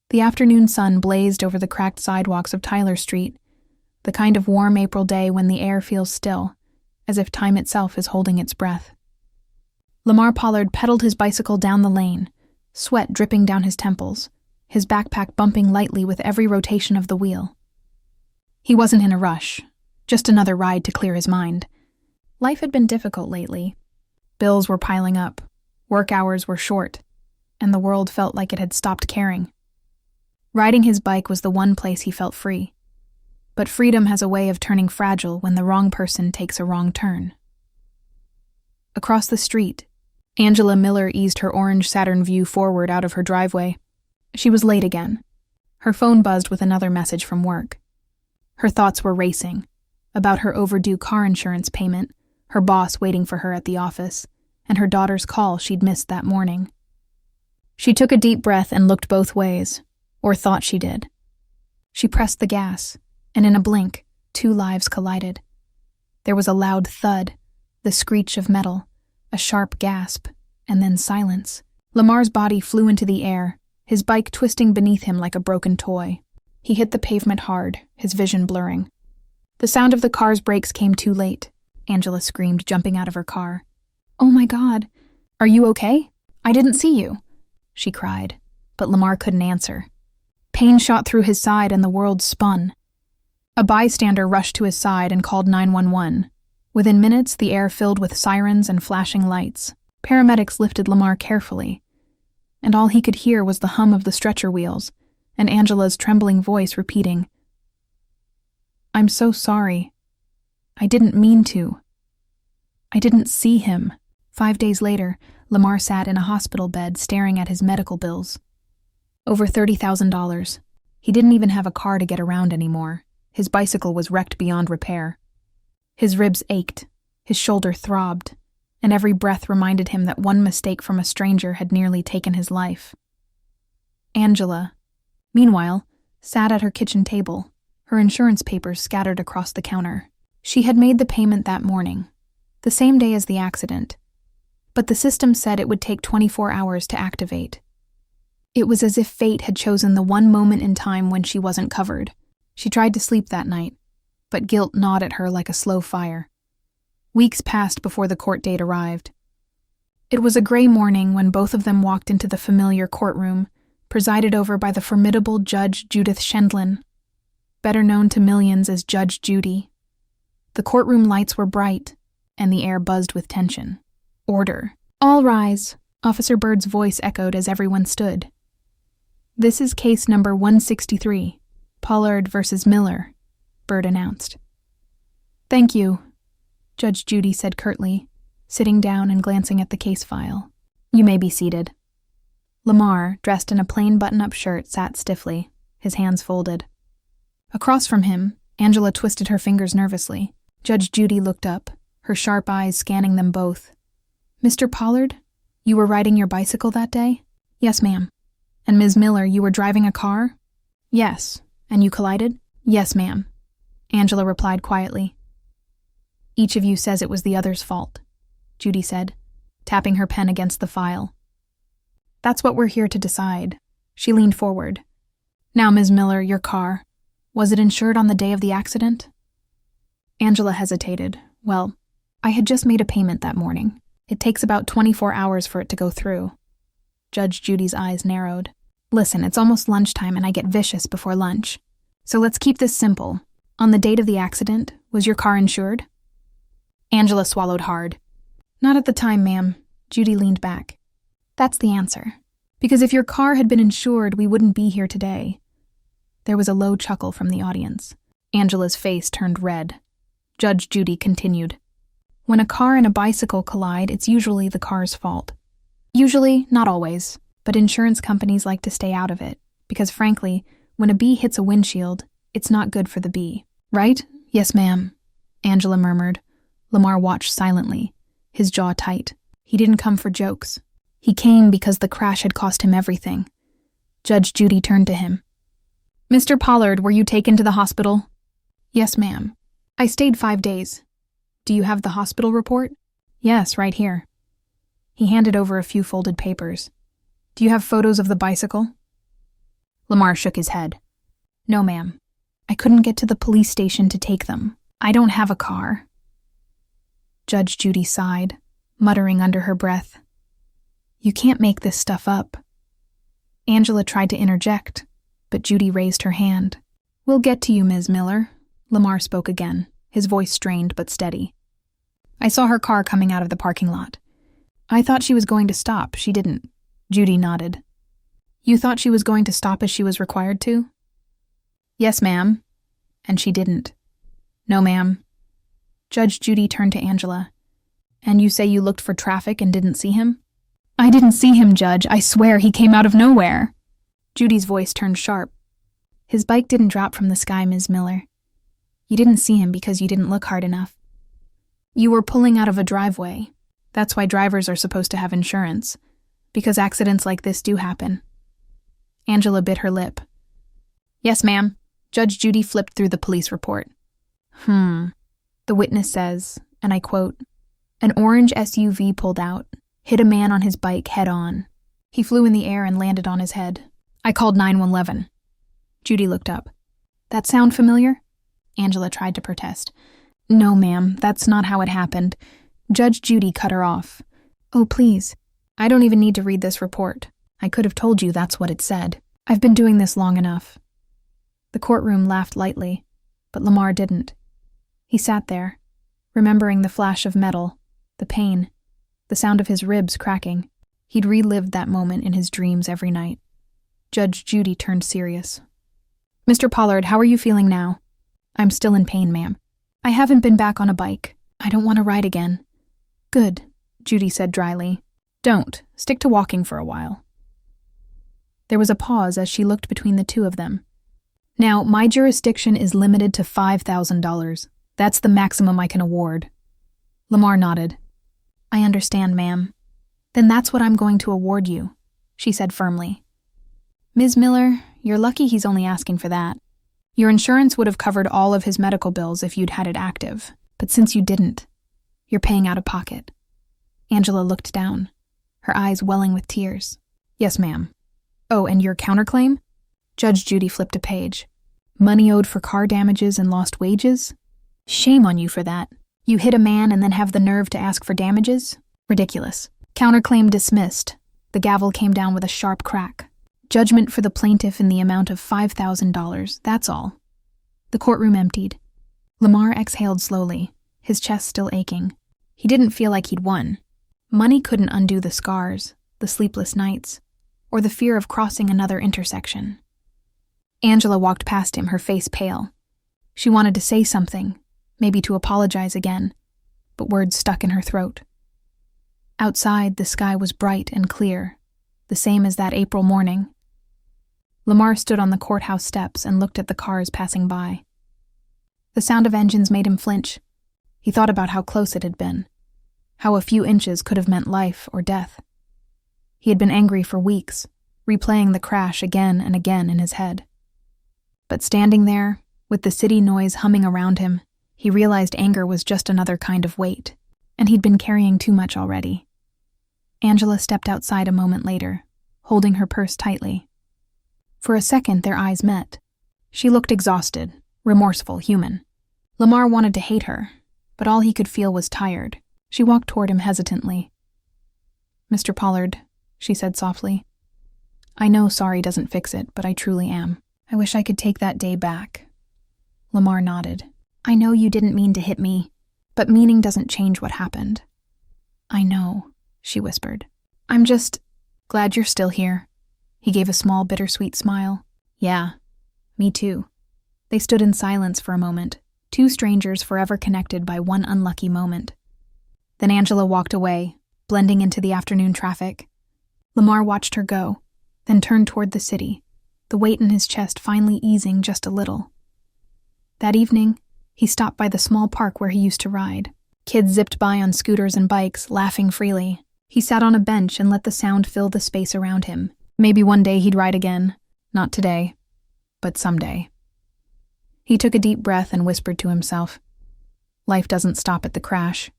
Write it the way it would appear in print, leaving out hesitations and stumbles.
The afternoon sun blazed over the cracked sidewalks of Tyler Street, the kind of warm April day when the air feels still, as if time itself is holding its breath. Lamar Pollard pedaled his bicycle down the lane, sweat dripping down his temples, his backpack bumping lightly with every rotation of the wheel. He wasn't in a rush, just another ride to clear his mind. Life had been difficult lately. Bills were piling up, work hours were short, and the world felt like it had stopped caring. Riding his bike was the one place he felt free. But freedom has a way of turning fragile when the wrong person takes a wrong turn. Across the street, Angela Miller eased her orange Saturn Vue forward out of her driveway. She was late again. Her phone buzzed with another message from work. Her thoughts were racing, about her overdue car insurance payment, her boss waiting for her at the office, and her daughter's call she'd missed that morning. She took a deep breath and looked both ways, or thought she did. She pressed the gas, and in a blink, 2 lives collided. There was a loud thud, the screech of metal, a sharp gasp, and then silence. Lamar's body flew into the air, his bike twisting beneath him like a broken toy. He hit the pavement hard, his vision blurring. The sound of the car's brakes came too late, Angela screamed, jumping out of her car. "Oh my God, are you okay? I didn't see you," she cried, but Lamar couldn't answer. Pain shot through his side and the world spun. A bystander rushed to his side and called 911. Within minutes, the air filled with sirens and flashing lights. Paramedics lifted Lamar carefully, and all he could hear was the hum of the stretcher wheels and Angela's trembling voice repeating, "I'm so sorry. I didn't mean to. I didn't see him." 5 days later, Lamar sat in a hospital bed staring at his medical bills. Over $30,000. He didn't even have a car to get around anymore. His bicycle was wrecked beyond repair. His ribs ached, his shoulder throbbed, and every breath reminded him that one mistake from a stranger had nearly taken his life. Angela, meanwhile, sat at her kitchen table, her insurance papers scattered across the counter. She had made the payment that morning, the same day as the accident, but the system said it would take 24 hours to activate. It was as if fate had chosen the one moment in time when she wasn't covered. She tried to sleep that night, but guilt gnawed at her like a slow fire. Weeks passed before the court date arrived. It was a gray morning when both of them walked into the familiar courtroom, presided over by the formidable Judge Judith Shendlin, better known to millions as Judge Judy. The courtroom lights were bright, and the air buzzed with tension. "Order. All rise," Officer Bird's voice echoed as everyone stood. "This is case number 163. Pollard versus Miller," Bird announced. "Thank you," Judge Judy said curtly, sitting down and glancing at the case file. "You may be seated." Lamar, dressed in a plain button-up shirt, sat stiffly, his hands folded. Across from him, Angela twisted her fingers nervously. Judge Judy looked up, her sharp eyes scanning them both. "Mr. Pollard, you were riding your bicycle that day?" "Yes, ma'am." "And Ms. Miller, you were driving a car?" "Yes." "And you collided?" "Yes, ma'am," Angela replied quietly. "Each of you says it was the other's fault," Judy said, tapping her pen against the file. "That's what we're here to decide." She leaned forward. "Now, Ms. Miller, your car. Was it insured on the day of the accident?" Angela hesitated. "Well, I had just made a payment that morning. It takes about 24 hours for it to go through." Judge Judy's eyes narrowed. "Listen, it's almost lunchtime and I get vicious before lunch. So let's keep this simple. On the date of the accident, was your car insured?" Angela swallowed hard. "Not at the time, ma'am." Judy leaned back. "That's the answer. Because if your car had been insured, we wouldn't be here today." There was a low chuckle from the audience. Angela's face turned red. Judge Judy continued. "When a car and a bicycle collide, it's usually the car's fault. Usually, not always, but insurance companies like to stay out of it, because frankly, when a bee hits a windshield, it's not good for the bee. Right?" "Yes, ma'am," Angela murmured. Lamar watched silently, his jaw tight. He didn't come for jokes. He came because the crash had cost him everything. Judge Judy turned to him. "Mr. Pollard, were you taken to the hospital?" "Yes, ma'am. I stayed 5 days. Do you have the hospital report?" "Yes, right here." He handed over a few folded papers. "Do you have photos of the bicycle?" Lamar shook his head. No, ma'am. I couldn't get to the police station to take them. I don't have a car. Judge Judy sighed, muttering under her breath. You can't make this stuff up. Angela tried to interject, but Judy raised her hand. We'll get to you, Ms. Miller. Lamar spoke again, his voice strained but steady. I saw her car coming out of the parking lot. I thought she was going to stop. She didn't. Judy nodded. You thought she was going to stop as she was required to? Yes, ma'am. And she didn't. No, ma'am. Judge Judy turned to Angela. And you say you looked for traffic and didn't see him? I didn't see him, Judge. I swear he came out of nowhere. Judy's voice turned sharp. His bike didn't drop from the sky, Ms. Miller. You didn't see him because you didn't look hard enough. You were pulling out of a driveway. That's why drivers are supposed to have insurance, because accidents like this do happen. Angela bit her lip. Yes, ma'am. Judge Judy flipped through the police report. The witness says, and I quote, an orange SUV pulled out, hit a man on his bike head-on. He flew in the air and landed on his head. I called 911. Judy looked up. That sound familiar? Angela tried to protest. No, ma'am, that's not how it happened. Judge Judy cut her off. Oh, please. I don't even need to read this report. I could have told you that's what it said. I've been doing this long enough. The courtroom laughed lightly, but Lamar didn't. He sat there, remembering the flash of metal, the pain, the sound of his ribs cracking. He'd relived that moment in his dreams every night. Judge Judy turned serious. Mr. Pollard, how are you feeling now? I'm still in pain, ma'am. I haven't been back on a bike. I don't want to ride again. Good, Judy said dryly. Don't. Stick to walking for a while. There was a pause as she looked between the two of them. Now, my jurisdiction is limited to $5,000. That's the maximum I can award. Lamar nodded. I understand, ma'am. Then that's what I'm going to award you, she said firmly. Ms. Miller, you're lucky he's only asking for that. Your insurance would have covered all of his medical bills if you'd had it active, but since you didn't, you're paying out of pocket. Angela looked down, her eyes welling with tears. Yes, ma'am. Oh, and your counterclaim? Judge Judy flipped a page. Money owed for car damages and lost wages? Shame on you for that. You hit a man and then have the nerve to ask for damages? Ridiculous. Counterclaim dismissed. The gavel came down with a sharp crack. Judgment for the plaintiff in the amount of $5,000, that's all. The courtroom emptied. Lamar exhaled slowly, his chest still aching. He didn't feel like he'd won. Money couldn't undo the scars, the sleepless nights, or the fear of crossing another intersection. Angela walked past him, her face pale. She wanted to say something, maybe to apologize again, but words stuck in her throat. Outside, the sky was bright and clear, the same as that April morning. Lamar stood on the courthouse steps and looked at the cars passing by. The sound of engines made him flinch. He thought about how close it had been, how a few inches could have meant life or death. He had been angry for weeks, replaying the crash again and again in his head. But standing there, with the city noise humming around him, he realized anger was just another kind of weight, and he'd been carrying too much already. Angela stepped outside a moment later, holding her purse tightly. For a second, their eyes met. She looked exhausted, remorseful, human. Lamar wanted to hate her, but all he could feel was tired. She walked toward him hesitantly. Mr. Pollard, she said softly. I know sorry doesn't fix it, but I truly am. I wish I could take that day back. Lamar nodded. I know you didn't mean to hit me, but meaning doesn't change what happened. I know, she whispered. I'm just glad you're still here. He gave a small, bittersweet smile. Yeah, me too. They stood in silence for a moment, two strangers forever connected by one unlucky moment. Then Angela walked away, blending into the afternoon traffic. Lamar watched her go, then turned toward the city, the weight in his chest finally easing just a little. That evening, he stopped by the small park where he used to ride. Kids zipped by on scooters and bikes, laughing freely. He sat on a bench and let the sound fill the space around him. Maybe one day he'd ride again. Not today, but someday. He took a deep breath and whispered to himself, life doesn't stop at the crash.